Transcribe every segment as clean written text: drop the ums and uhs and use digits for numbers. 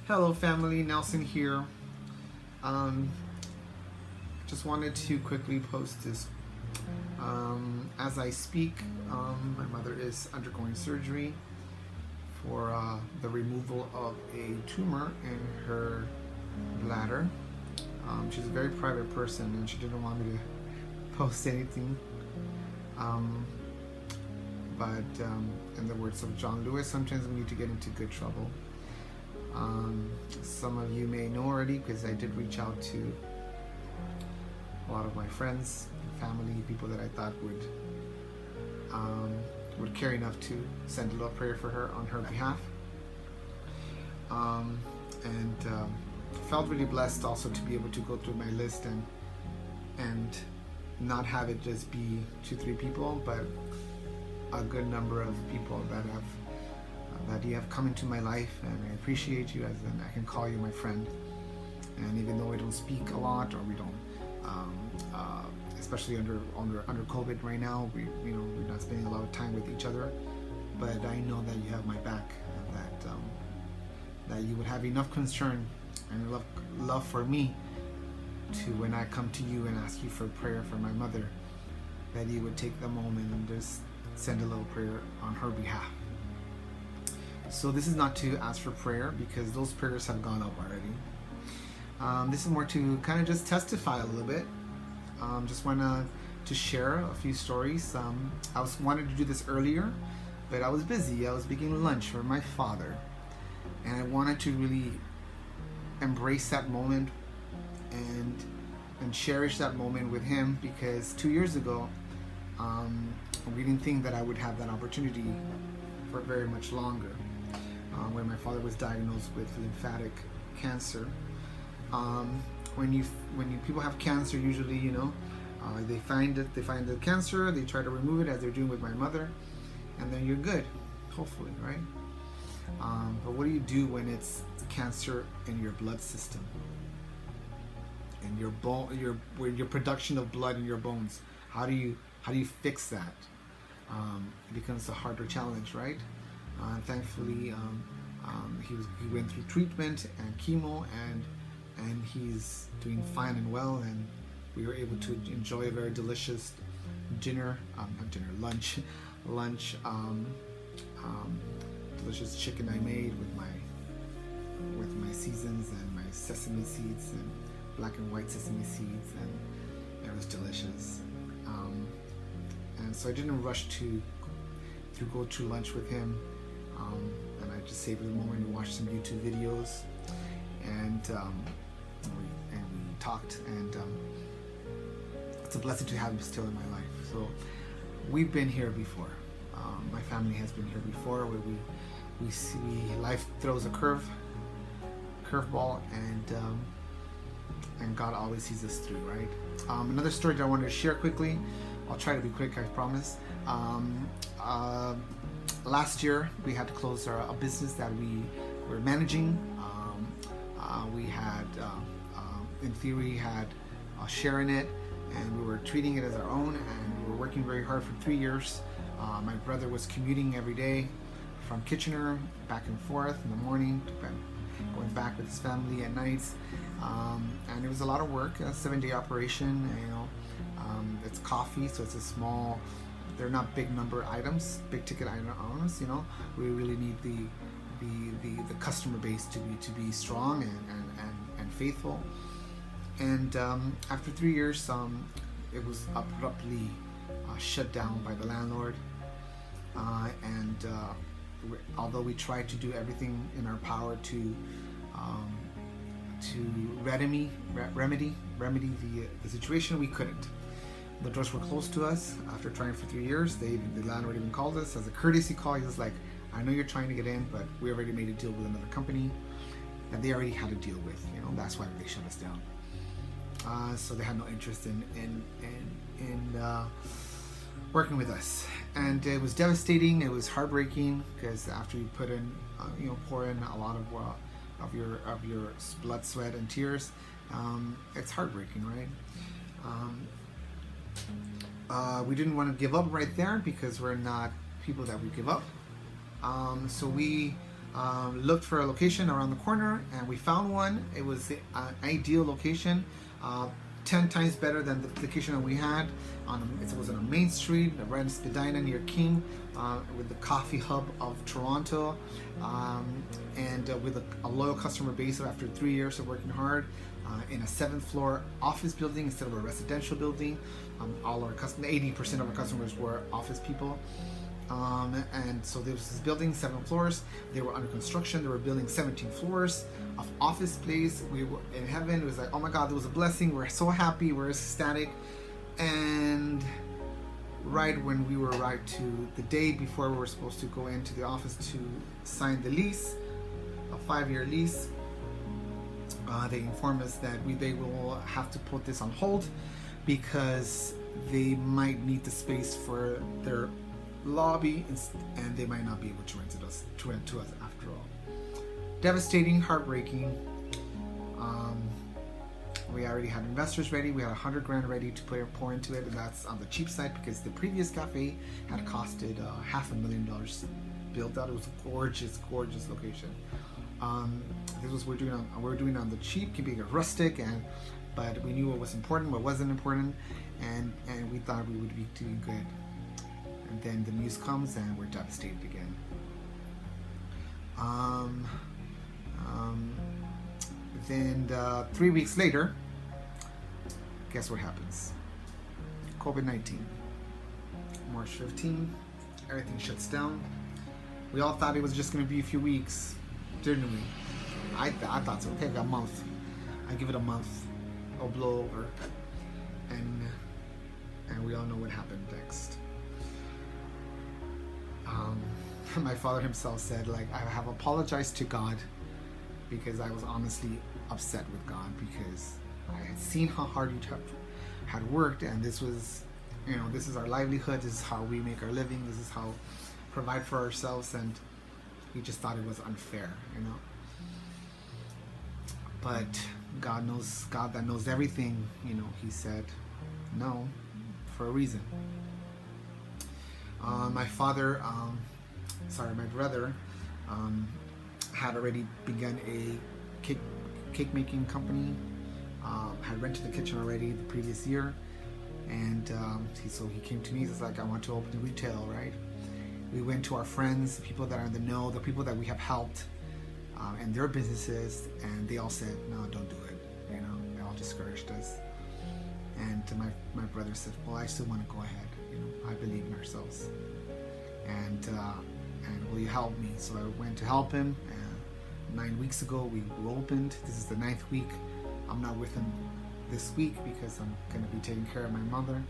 Hello family, Nelson here. Um, just wanted to quickly post this. As I speak, my mother is undergoing surgery for the removal of a tumor in her bladder. She's a very private person and she didn't want me to post anything. But in the words of John Lewis, sometimes we need to get into good trouble. Some of you may know already because I did reach out to a lot of my friends, family, people that I thought would care enough to send a little prayer for her on her behalf. And felt really blessed also to be able to go through my list and not have it just be 2-3 people, but a good number of people that you have come into my life, and I appreciate you as I can call you my friend. And even though we don't speak a lot, or we don't, especially under COVID right now, we're not spending a lot of time with each other. But I know that you have my back, that you would have enough concern and love for me to, when I come to you and ask you for prayer for my mother, that you would take the moment and just send a little prayer on her behalf. So this is not to ask for prayer because those prayers have gone up already. This is more to kind of just testify a little bit. Just want to share a few stories. I wanted to do this earlier, but I was busy. I was making lunch for my father, and I wanted to really embrace that moment and cherish that moment with him, because 2 years ago, we didn't think that I would have that opportunity for very much longer. When my father was diagnosed with lymphatic cancer. When people have cancer, usually they find the cancer, they try to remove it, as they're doing with my mother, and then you're good, hopefully, right? But what do you do when it's cancer in your blood system, in your production of blood in your bones? How do you fix that? It becomes a harder challenge, right? Thankfully, he went through treatment and chemo, and he's doing fine and well, and we were able to enjoy a very delicious lunch, delicious chicken I made with my seasons and my sesame seeds and black and white sesame seeds, and it was delicious. And so I didn't rush to go to lunch with him, and I just savored the moment to watch some YouTube videos, and we talked, and it's a blessing to have him still in my life. So we've been here before. My family has been here before, where we see life throws a curveball, and God always sees us through, right? Another story that I wanted to share quickly. I'll try to be quick, I promise. Last year, we had to close a business that we were managing. We had, in theory, had a share in it, and we were treating it as our own, and we were working very hard for 3 years. My brother was commuting every day from Kitchener, back and forth in the morning, going back with his family at nights, and it was a lot of work, a 7-day operation. It's coffee, so it's a small, they're not big number items, big ticket items. We really need the customer base to be strong and faithful. And after 3 years, it was abruptly shut down by the landlord. And although we tried to do everything in our power to remedy the situation, we couldn't. The doors were closed to us. After trying for 3 years, the landlord even called us as a courtesy call. He was like, "I know you're trying to get in, but we already made a deal with another company, and they already had a deal with. That's why they shut us down. So they had no interest in working with us, and it was devastating. It was heartbreaking, because after you pour in a lot of your blood, sweat, and tears, it's heartbreaking, right? We didn't want to give up right there, because we're not people that would give up. So we Looked for a location around the corner, and we found one. It was the ideal location, 10 times better than the location that we had. It was on a main street, right in Spadina near King, with the coffee hub of Toronto, and with a loyal customer base of after 3 years of working hard. In a 7th floor office building instead of a residential building. All our 80% of our customers were office people. And so there was this building, 7 floors. They were under construction. They were building 17 floors of office space. We were in heaven. It was like, oh my God, there was a blessing. We're so happy. We're ecstatic. And right when we were to the day before we were supposed to go into the office to sign the lease, a 5-year lease, they informed us that they will have to put this on hold because they might need the space for their lobby, and they might not be able to rent to us after all. Devastating, heartbreaking. We already had investors ready. We had $100,000 ready to pour into it, and that's on the cheap side because the previous cafe had costed $500,000 built out. It was a gorgeous location. This was we're doing on the cheap, keeping it rustic, but we knew what was important, what wasn't important, and we thought we would be doing good. And then the news comes, and we're devastated again. Then 3 weeks later, guess what happens? COVID-19. March 15, everything shuts down. We all thought it was just going to be a few weeks, didn't we? I thought so. Okay, a month. I give it a month. It'll blow over, and we all know what happened next. My father himself said, like, I have apologized to God because I was honestly upset with God because I had seen how hard you had worked, and this was, this is our livelihood. This is how we make our living. This is how we provide for ourselves, and he just thought it was unfair, But God that knows everything, he said no for a reason. My brother had already begun a cake making company, had rented the kitchen already the previous year, and so he came to me. He's like, I want to open retail, right? We went to our friends, the people that are in the know, the people that we have helped, and their businesses, and they all said, no, don't do it. They all discouraged us. And my brother said, well, I still want to go ahead. I believe in ourselves. And will you help me? So I went to help him. 9 weeks ago, we opened. This is the 9th week. I'm not with him this week because I'm going to be taking care of my mother.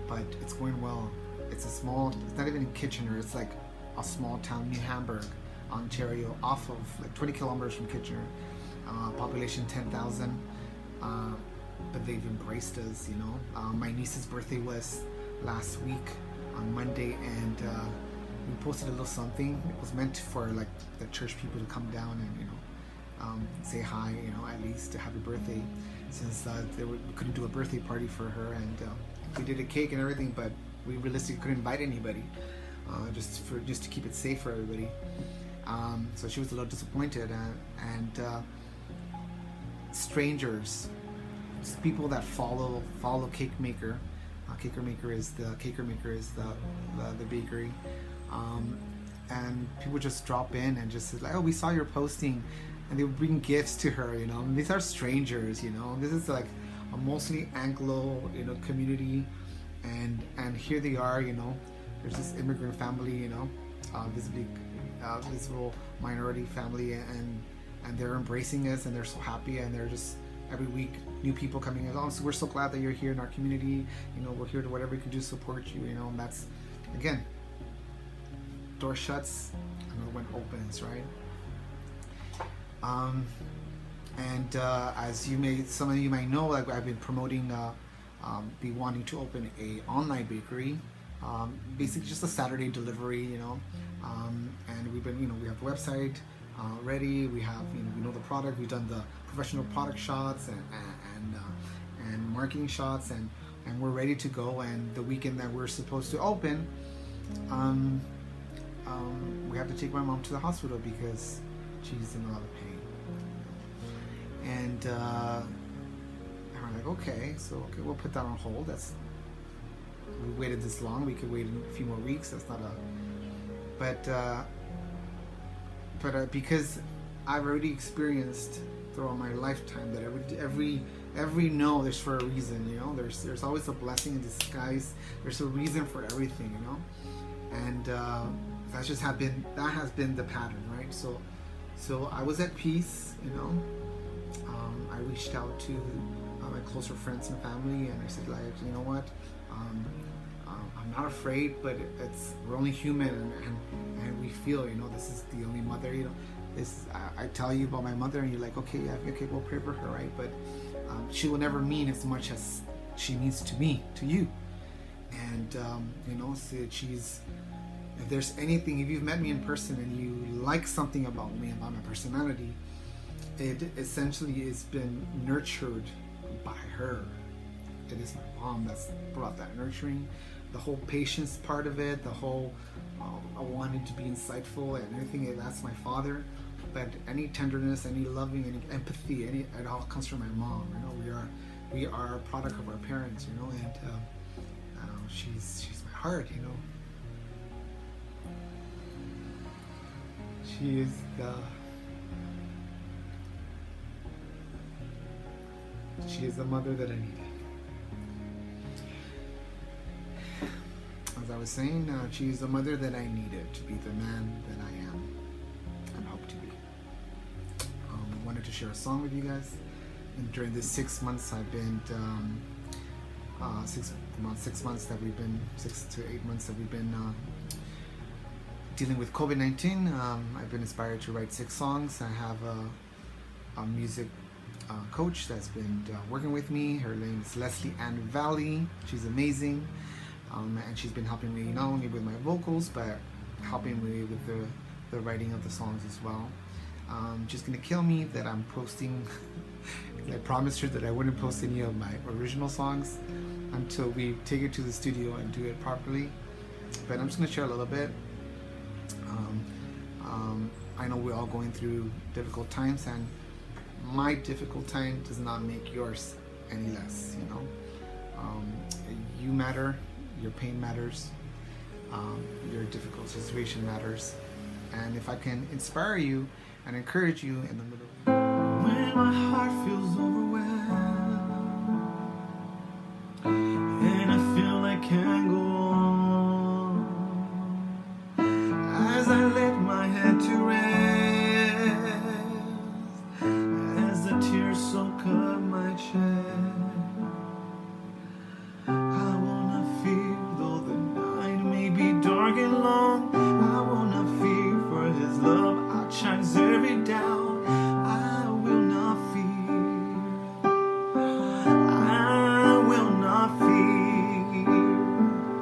But it's going well. It's not even in Kitchener. It's like a small town, New Hamburg, Ontario, off of like 20 kilometers from Kitchener. Population 10,000. But they've embraced us, My niece's birthday was last week on Monday, and we posted a little something. It was meant for like the church people to come down and say hi, at least to happy birthday, since we couldn't do a birthday party for her, and we did a cake and everything, but we realistically couldn't invite anybody, just to keep it safe for everybody. So she was a little disappointed, and strangers, people that follow Cake Maker. Caker Maker is the bakery, and people just drop in and just like, oh, we saw your posting, and they would bring gifts to her. And these are strangers. This is like a mostly Anglo community, and here they are. There's this immigrant family. Visible minority family, and they're embracing us, and they're so happy, and they're just every week new people coming along. So we're so glad that you're here in our community. We're here to whatever we can do to support you. And that's, again, door shuts, another one opens, right? As some of you might know, like I've been promoting, be wanting to open a online bakery, basically just a Saturday delivery, and we've been, we have the website ready. We have, we know the product. We've done the professional product shots and marketing shots, and we're ready to go. And the weekend that we're supposed to open, we have to take my mom to the hospital because she's in a lot of pain. And I'm like, okay, we'll put that on hold. We waited this long. We could wait a few more weeks. That's not but because I've already experienced throughout my lifetime that every no, there's for a reason, you know. There's always a blessing in disguise. There's a reason for everything, you know. And that has been the pattern, right? So I was at peace, you know. I reached out to my closer friends and family, and I said, like, you know what, I'm not afraid, but we're only human, and we feel, you know, this is the only mother, you know. I tell you about my mother, and you're like, okay, yeah, okay, we'll pray for her, right? But she will never mean as much as she means to me, to you. And you know, so if there's anything, if you've met me in person and you like something about me, about my personality, it essentially has been nurtured by her. It is my mom that's brought that nurturing, the whole patience part of it, the whole I wanted to be insightful and everything. That's my father. But any tenderness, any loving, any empathy, it all comes from my mom. You know, we are a product of our parents. You know, and she's my heart. You know, she is the mother that I needed. As I was saying, she is the mother that I needed to be the man that I am and hope to be. I wanted to share a song with you guys. And during this 6 months, I've been 6 months that we've been 6 to 8 months that we've been dealing with COVID-19. I've been inspired to write 6 songs. I have a music coach that's been working with me. Her name is Leslie Ann Valley. She's amazing. And she's been helping me not only with my vocals, but helping me with the writing of the songs as well. Just gonna kill me that I'm posting. I promised her that I wouldn't post any of my original songs until we take it to the studio and do it properly. But I'm just gonna share a little bit. I know we're all going through difficult times, and my difficult time does not make yours any less. You know, you matter. Your pain matters. Your difficult situation matters. And if I can inspire you and encourage you in the middle, when my heart feels overwhelmed and I feel I can't go on, as I let my head to rest, as the tears soak up my chest, dark and long, I will not fear, for his love outshines every doubt. I will not fear. I will not fear.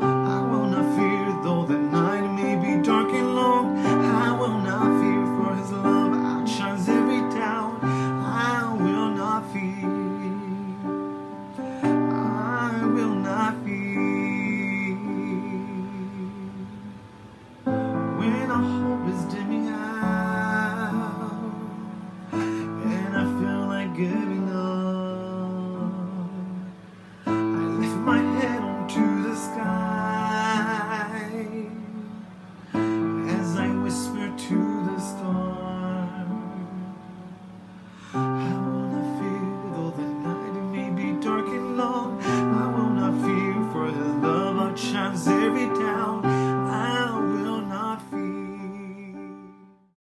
I will not fear, though the night may be dark and long. I will not fear, for his love outshines every doubt. I will not fear. I will not fear. When our hope is dimming out and I feel like giving up, I lift my head onto the sky as I whisper to the stars, I